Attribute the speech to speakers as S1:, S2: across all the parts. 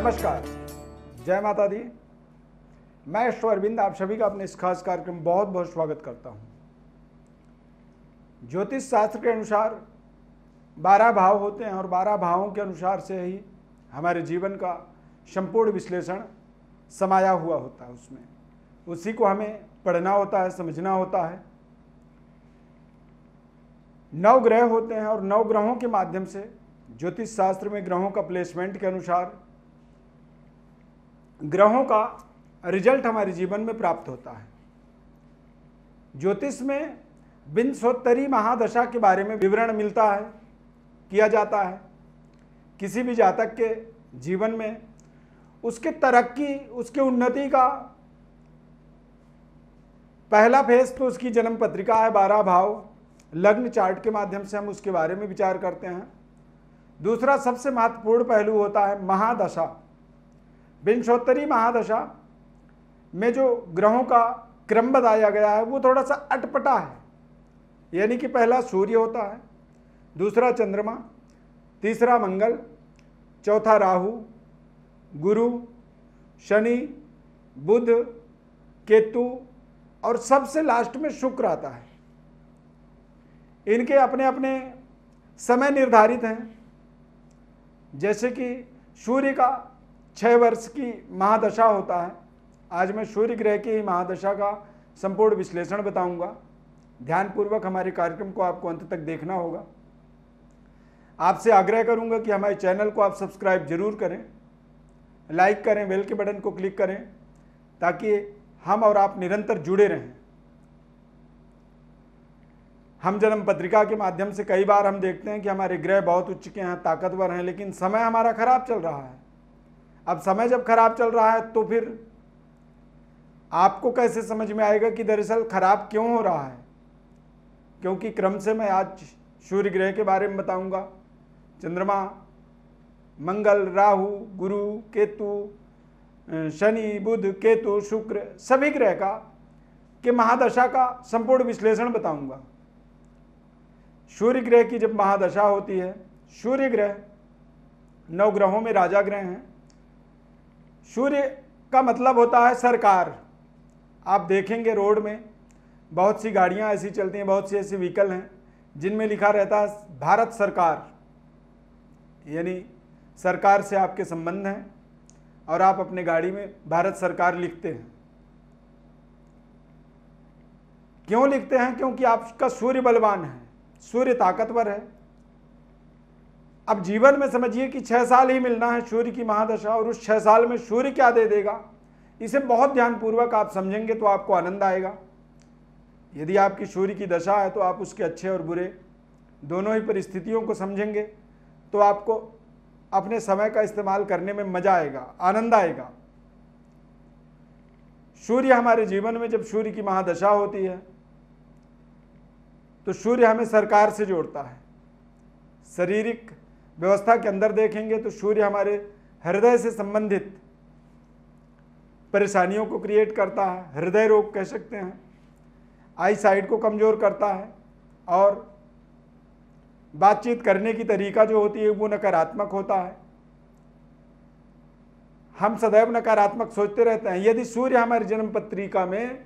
S1: नमस्कार, जय माता दी। मैं ईश्वर अरविंद आप सभी का अपने इस खास कार्यक्रम में बहुत बहुत स्वागत करता हूं। ज्योतिष शास्त्र के अनुसार 12 भाव होते हैं और 12 भावों के अनुसार से ही हमारे जीवन का संपूर्ण विश्लेषण समाया हुआ होता है। उसमें उसी को हमें पढ़ना होता है, समझना होता है। 9 ग्रह होते हैं और 9 ग्रहों के माध्यम से ज्योतिष शास्त्र में ग्रहों का प्लेसमेंट के अनुसार ग्रहों का रिजल्ट हमारे जीवन में प्राप्त होता है। ज्योतिष में विंशोत्तरी महादशा के बारे में विवरण मिलता है, किया जाता है। किसी भी जातक के जीवन में उसके तरक्की, उसके उन्नति का पहला फेज तो उसकी जन्म पत्रिका है। 12 भाव लग्न चार्ट के माध्यम से हम उसके बारे में विचार करते हैं। दूसरा सबसे महत्वपूर्ण पहलू होता है महादशा। विंशोत्तरी महादशा में जो ग्रहों का क्रम बताया गया है वो थोड़ा सा अटपटा है। यानी कि पहला सूर्य होता है, दूसरा चंद्रमा, तीसरा मंगल, चौथा राहु, गुरु, शनि, बुध, केतु और सबसे लास्ट में शुक्र आता है। इनके अपने अपने समय निर्धारित हैं। जैसे कि सूर्य का 6 वर्ष की महादशा होता है। आज मैं सूर्य ग्रह की ही महादशा का संपूर्ण विश्लेषण बताऊंगा। ध्यानपूर्वक हमारे कार्यक्रम को आपको अंत तक देखना होगा। आपसे आग्रह करूंगा कि हमारे चैनल को आप सब्सक्राइब जरूर करें, लाइक करें, बेल के बटन को क्लिक करें ताकि हम और आप निरंतर जुड़े रहें। हम जन्म पत्रिका के माध्यम से कई बार हम देखते हैं कि हमारे ग्रह बहुत उच्च के हैं, ताकतवर हैं, लेकिन समय हमारा खराब चल रहा है। अब समय जब खराब चल रहा है तो फिर आपको कैसे समझ में आएगा कि दरअसल खराब क्यों हो रहा है? क्योंकि क्रम से मैं आज सूर्य ग्रह के बारे में बताऊंगा। चंद्रमा, मंगल, राहु, गुरु, केतु, शनि, बुध, केतु, शुक्र सभी ग्रह का के महादशा का संपूर्ण विश्लेषण बताऊंगा। सूर्य ग्रह की जब महादशा होती है, सूर्य ग्रह 9 ग्रहों में राजा ग्रह हैं। सूर्य का मतलब होता है सरकार। आप देखेंगे रोड में बहुत सी गाड़ियां ऐसी चलती हैं, बहुत सी ऐसी व्हीकल हैं जिनमें लिखा रहता है भारत सरकार, यानी सरकार से आपके संबंध हैं और आप अपने गाड़ी में भारत सरकार लिखते हैं। क्यों लिखते हैं? क्योंकि आपका सूर्य बलवान है, सूर्य ताकतवर है। अब जीवन में समझिए कि 6 साल ही मिलना है सूर्य की महादशा, और उस 6 साल में सूर्य क्या दे देगा इसे बहुत ध्यानपूर्वक आप समझेंगे तो आपको आनंद आएगा। यदि आपकी सूर्य की दशा है तो आप उसके अच्छे और बुरे दोनों ही परिस्थितियों को समझेंगे तो आपको अपने समय का इस्तेमाल करने में मजा आएगा, आनंद आएगा। सूर्य हमारे जीवन में जब सूर्य की महादशा होती है तो सूर्य हमें सरकार से जोड़ता है। शारीरिक व्यवस्था के अंदर देखेंगे तो सूर्य हमारे हृदय से संबंधित परेशानियों को क्रिएट करता है। हृदय रोग कह सकते हैं। आई साइड को कमजोर करता है और बातचीत करने की तरीका जो होती है वो नकारात्मक होता है। हम सदैव नकारात्मक सोचते रहते हैं। यदि सूर्य हमारी जन्म पत्रिका में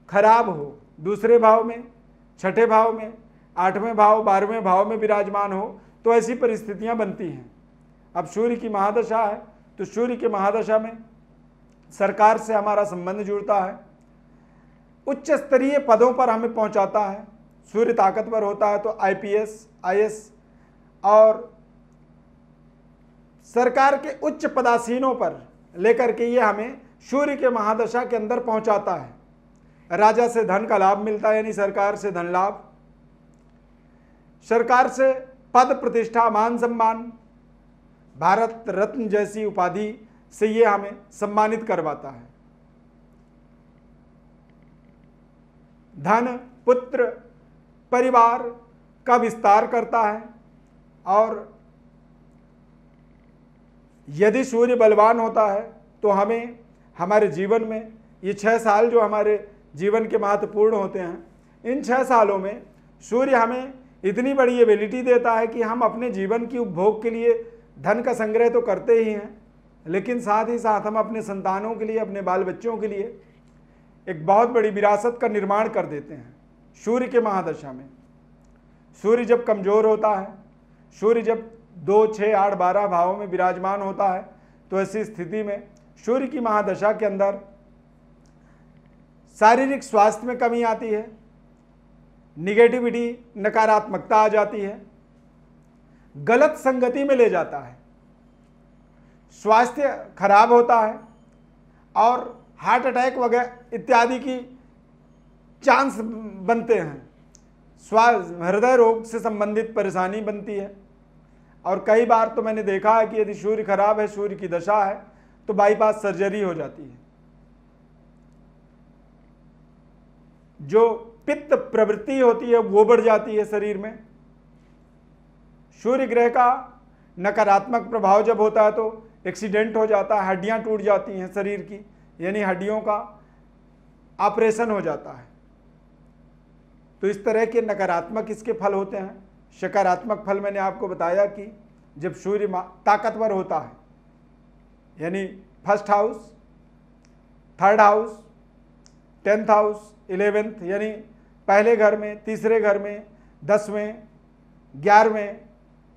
S1: खराब हो, दूसरे भाव में, छठे भाव में, 8वें भाव, 12वें भाव में विराजमान हो तो ऐसी परिस्थितियां बनती हैं। अब सूर्य की महादशा है तो सूर्य के महादशा में सरकार से हमारा संबंध जुड़ता है, उच्च स्तरीय पदों पर हमें पहुंचाता है। सूर्य ताकतवर होता है तो IPS, IS और सरकार के उच्च पदासीनों पर लेकर के ये हमें सूर्य के महादशा के अंदर पहुंचाता है। राजा से धन का लाभ मिलता है, यानी सरकार से धन लाभ, सरकार से पद प्रतिष्ठा, मान सम्मान, भारत रत्न जैसी उपाधि से ये हमें सम्मानित करवाता है। धन, पुत्र, परिवार का विस्तार करता है। और यदि सूर्य बलवान होता है तो हमें हमारे जीवन में ये 6 साल जो हमारे जीवन के महत्वपूर्ण होते हैं, इन 6 सालों में सूर्य हमें इतनी बड़ी एबिलिटी देता है कि हम अपने जीवन की उपभोग के लिए धन का संग्रह तो करते ही हैं, लेकिन साथ ही साथ हम अपने संतानों के लिए, अपने बाल बच्चों के लिए एक बहुत बड़ी विरासत का निर्माण कर देते हैं सूर्य के महादशा में। सूर्य जब कमजोर होता है, सूर्य जब 2, 6, 8, 12 भावों में विराजमान होता है, तो ऐसी स्थिति में सूर्य की महादशा के अंदर शारीरिक स्वास्थ्य में कमी आती है, निगेटिविटी, नकारात्मकता आ जाती है, गलत संगति में ले जाता है, स्वास्थ्य खराब होता है और हार्ट अटैक वगैरह इत्यादि की चांस बनते हैं, हृदय रोग से संबंधित परेशानी बनती है। और कई बार तो मैंने देखा है कि यदि सूर्य खराब है, सूर्य की दशा है, तो बाईपास सर्जरी हो जाती है। जो पित्त प्रवृत्ति होती है वो बढ़ जाती है शरीर में। सूर्य ग्रह का नकारात्मक प्रभाव जब होता है तो एक्सीडेंट हो जाता है, हड्डियां टूट जाती हैं शरीर की, यानी हड्डियों का ऑपरेशन हो जाता है। तो इस तरह के नकारात्मक इसके फल होते हैं। सकारात्मक फल मैंने आपको बताया कि जब सूर्य ताकतवर होता है, यानी first house, third house, 10th house, 11th, यानी पहले घर में, तीसरे घर में, 10वें, 11वें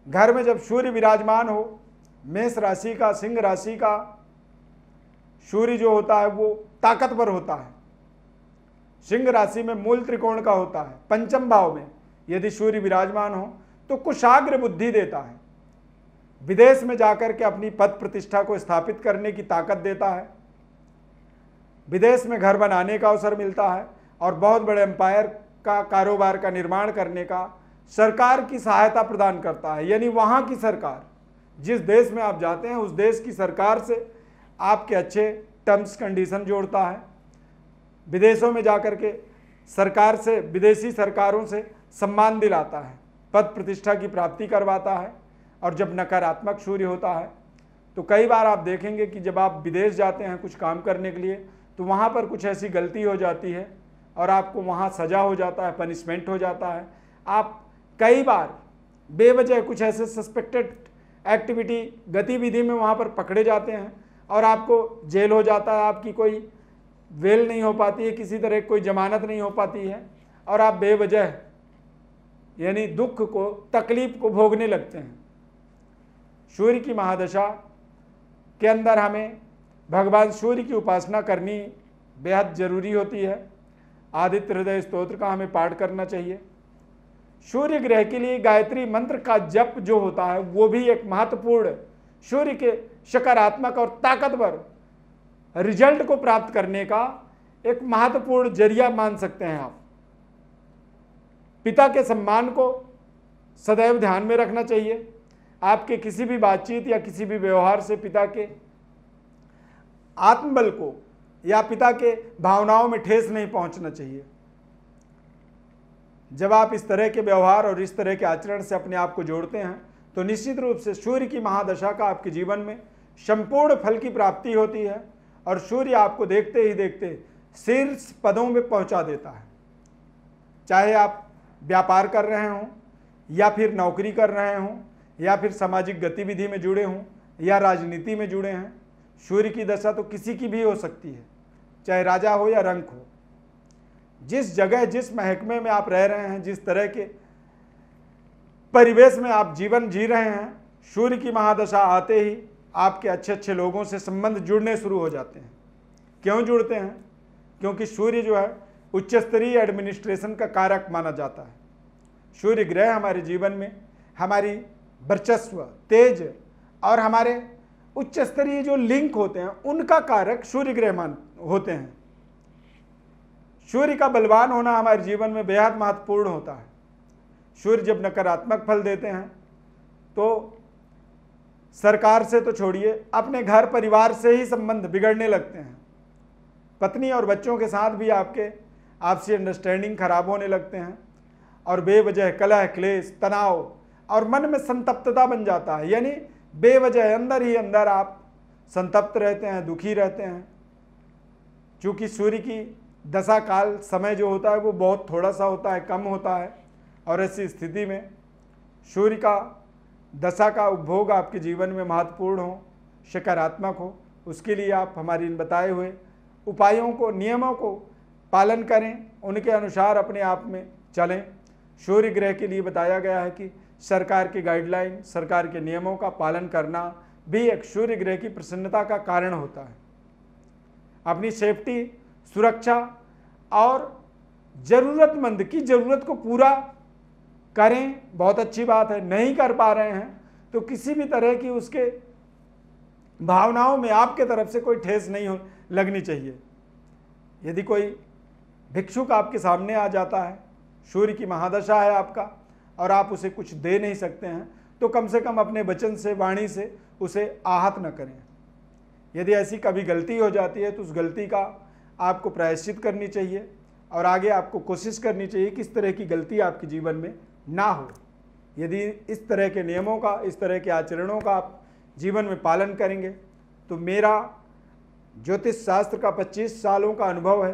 S1: घर में जब सूर्य विराजमान हो, मेष राशि का, सिंह राशि का सूर्य जो होता है वो ताकतवर होता है। सिंह राशि में मूल त्रिकोण का होता है। पंचम भाव में यदि सूर्य विराजमान हो तो कुशाग्र बुद्धि देता है, विदेश में जाकर के अपनी पद प्रतिष्ठा को स्थापित करने की ताकत देता है, विदेश में घर बनाने का अवसर मिलता है और बहुत बड़े एम्पायर का कारोबार का निर्माण करने का सरकार की सहायता प्रदान करता है। यानी वहाँ की सरकार, जिस देश में आप जाते हैं उस देश की सरकार से आपके अच्छे टर्म्स कंडीशन जोड़ता है। विदेशों में जाकर के सरकार से, विदेशी सरकारों से सम्मान दिलाता है, पद प्रतिष्ठा की प्राप्ति करवाता है। और जब नकारात्मक सूर्य होता है तो कई बार आप देखेंगे कि जब आप विदेश जाते हैं कुछ काम करने के लिए तो वहाँ पर कुछ ऐसी गलती हो जाती है और आपको वहाँ सज़ा हो जाता है, पनिशमेंट हो जाता है। आप कई बार बेवजह कुछ ऐसे सस्पेक्टेड एक्टिविटी, गतिविधि में वहाँ पर पकड़े जाते हैं और आपको जेल हो जाता है, आपकी कोई बेल नहीं हो पाती है, किसी तरह कोई जमानत नहीं हो पाती है और आप बेवजह यानी दुख को, तकलीफ को भोगने लगते हैं। सूर्य की महादशा के अंदर हमें भगवान सूर्य की उपासना करनी बेहद जरूरी होती है। आदित्य हृदय स्तोत्र का हमें पाठ करना चाहिए। सूर्य ग्रह के लिए गायत्री मंत्र का जप जो होता है वो भी एक महत्वपूर्ण, सूर्य के सकारात्मक और ताकतवर रिजल्ट को प्राप्त करने का एक महत्वपूर्ण जरिया मान सकते हैं आप। पिता के सम्मान को सदैव ध्यान में रखना चाहिए। आपके किसी भी बातचीत या किसी भी व्यवहार से पिता के आत्मबल को या पिता के भावनाओं में ठेस नहीं पहुंचना चाहिए। जब आप इस तरह के व्यवहार और इस तरह के आचरण से अपने आप को जोड़ते हैं तो निश्चित रूप से सूर्य की महादशा का आपके जीवन में संपूर्ण फल की प्राप्ति होती है और सूर्य आपको देखते ही देखते शीर्ष पदों में पहुंचा देता है। चाहे आप व्यापार कर रहे हों या फिर नौकरी कर रहे हों या फिर सामाजिक गतिविधि में जुड़े हों या राजनीति में जुड़े हैं, सूर्य की दशा तो किसी की भी हो सकती है, चाहे राजा हो या रंक हो। जिस जगह, जिस महकमे में आप रह रहे हैं, जिस तरह के परिवेश में आप जीवन जी रहे हैं, सूर्य की महादशा आते ही आपके अच्छे अच्छे लोगों से संबंध जुड़ने शुरू हो जाते हैं। क्यों जुड़ते हैं? क्योंकि सूर्य जो है उच्च स्तरीय एडमिनिस्ट्रेशन का कारक माना जाता है। सूर्य ग्रह हमारे जीवन में हमारी वर्चस्व, तेज और हमारे उच्च स्तरीय जो लिंक होते हैं उनका कारक सूर्य ग्रह होते हैं। सूर्य का बलवान होना हमारे जीवन में बेहद महत्वपूर्ण होता है। सूर्य जब नकारात्मक फल देते हैं तो सरकार से तो छोड़िए, अपने घर परिवार से ही संबंध बिगड़ने लगते हैं। पत्नी और बच्चों के साथ भी आपके आपसी अंडरस्टैंडिंग खराब होने लगते हैं और बेवजह कलह, क्लेश, तनाव और मन में संतप्तता बन जाता है। यानी बेवजह अंदर ही अंदर आप संतप्त रहते हैं, दुखी रहते हैं। चूँकि सूर्य की दशा काल समय जो होता है वो बहुत थोड़ा सा होता है, कम होता है और ऐसी स्थिति में सूर्य का दशा का उपभोग आपके जीवन में महत्वपूर्ण हो सकारात्मक हो। उसके लिए आप हमारी इन बताए हुए उपायों को, नियमों को पालन करें, उनके अनुसार अपने आप में चलें। सूर्य ग्रह के लिए बताया गया है कि सरकार के गाइडलाइन, सरकार के नियमों का पालन करना भी एक सूर्य ग्रह की प्रसन्नता का कारण होता है। अपनी सेफ्टी, सुरक्षा और ज़रूरतमंद की ज़रूरत को पूरा करें, बहुत अच्छी बात है। नहीं कर पा रहे हैं तो किसी भी तरह की उसके भावनाओं में आपके तरफ से कोई ठेस नहीं लगनी चाहिए। यदि कोई भिक्षुक आपके सामने आ जाता है, सूर्य की महादशा है आपका, और आप उसे कुछ दे नहीं सकते हैं, तो कम से कम अपने वचन से, वाणी से उसे आहत न करें। यदि ऐसी कभी गलती हो जाती है तो उस गलती का आपको प्रायश्चित करनी चाहिए और आगे आपको कोशिश करनी चाहिए कि इस तरह की गलती आपके जीवन में ना हो। यदि इस तरह के नियमों का, इस तरह के आचरणों का आप जीवन में पालन करेंगे तो मेरा ज्योतिष शास्त्र का 25 सालों का अनुभव है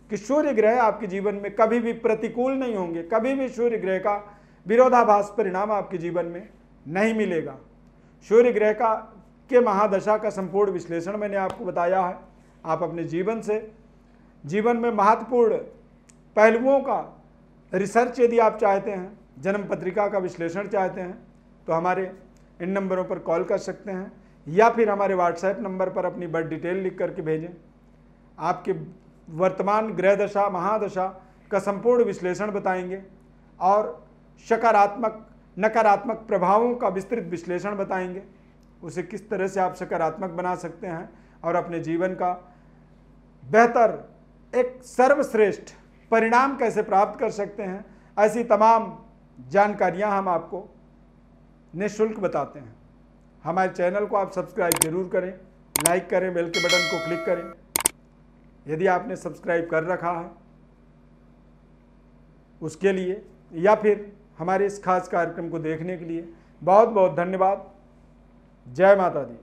S1: कि सूर्य ग्रह आपके जीवन में कभी भी प्रतिकूल नहीं होंगे, कभी भी सूर्य ग्रह का विरोधाभास परिणाम आपके जीवन में नहीं मिलेगा। सूर्य ग्रह के महादशा का संपूर्ण विश्लेषण मैंने आपको बताया है। आप अपने जीवन में महत्वपूर्ण पहलुओं का रिसर्च यदि आप चाहते हैं, जन्म पत्रिका का विश्लेषण चाहते हैं, तो हमारे इन नंबरों पर कॉल कर सकते हैं या फिर हमारे व्हाट्सएप नंबर पर अपनी बर्थ डिटेल लिख करके भेजें। आपके वर्तमान ग्रह दशा, महादशा का संपूर्ण विश्लेषण बताएंगे और सकारात्मक, नकारात्मक प्रभावों का विस्तृत विश्लेषण बताएंगे। उसे किस तरह से आप सकारात्मक बना सकते हैं और अपने जीवन का बेहतर, एक सर्वश्रेष्ठ परिणाम कैसे प्राप्त कर सकते हैं, ऐसी तमाम जानकारियां हम आपको निःशुल्क बताते हैं। हमारे चैनल को आप सब्सक्राइब जरूर करें, लाइक करें, बेल के बटन को क्लिक करें यदि आपने सब्सक्राइब कर रखा है उसके लिए, या फिर हमारे इस खास कार्यक्रम को देखने के लिए बहुत बहुत धन्यवाद। जय माता दी।